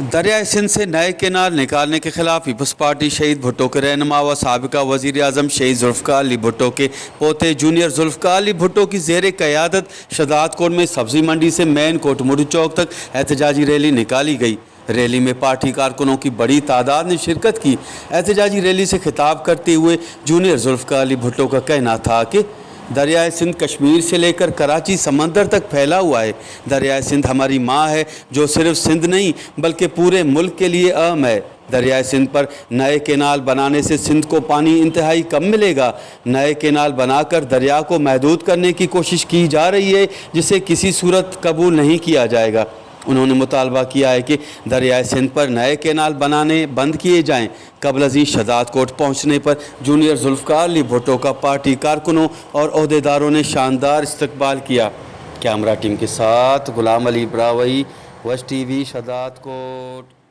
दरियाए सिंध से नए केनाल निकालने के खिलाफ पीपल्स पार्टी शहीद भुट्टो के रहनुमा व साबिका वज़ीर आज़म शहीद जुल्फ़िकार अली भुट्टो के पोते जूनियर जुल्फ़िकार अली भुट्टो की ज़ेर क़यादत शहदाद कोट में सब्ज़ी मंडी से मेन कोट मुड़ी चौक तक एहतजाजी रैली निकाली गई। रैली में पार्टी कारकुनों की बड़ी तादाद ने शिरकत की। एहतजाजी रैली से खिताब करते हुए जूनियर जुल्फ़िकार अली भुट्टो का कहना था कि दरियाए सिंध कश्मीर से लेकर कराची समंदर तक फैला हुआ है। दरियाए सिंध हमारी माँ है जो सिर्फ सिंध नहीं बल्कि पूरे मुल्क के लिए अहम है। दरियाए सिंध पर नए केनाल बनाने से सिंध को पानी इंतहाई कम मिलेगा। नए केनाल बनाकर दरिया को महदूद करने की कोशिश की जा रही है जिसे किसी सूरत कबूल नहीं किया जाएगा। उन्होंने मुतालबा किया है कि दरियाए सिंध पर नए केनाल बनाने बंद किए जाएं। कबल अज़ीज़ शहदाद कोट पहुँचने पर जूनियर जुल्फ़िकार अली भुट्टो का पार्टी कारकुनों और ओहदेदारों ने शानदार इस्तकबाल किया। कैमरा टीम के साथ गुलाम अली ब्रावई, वश टीवी, शहदाद कोट।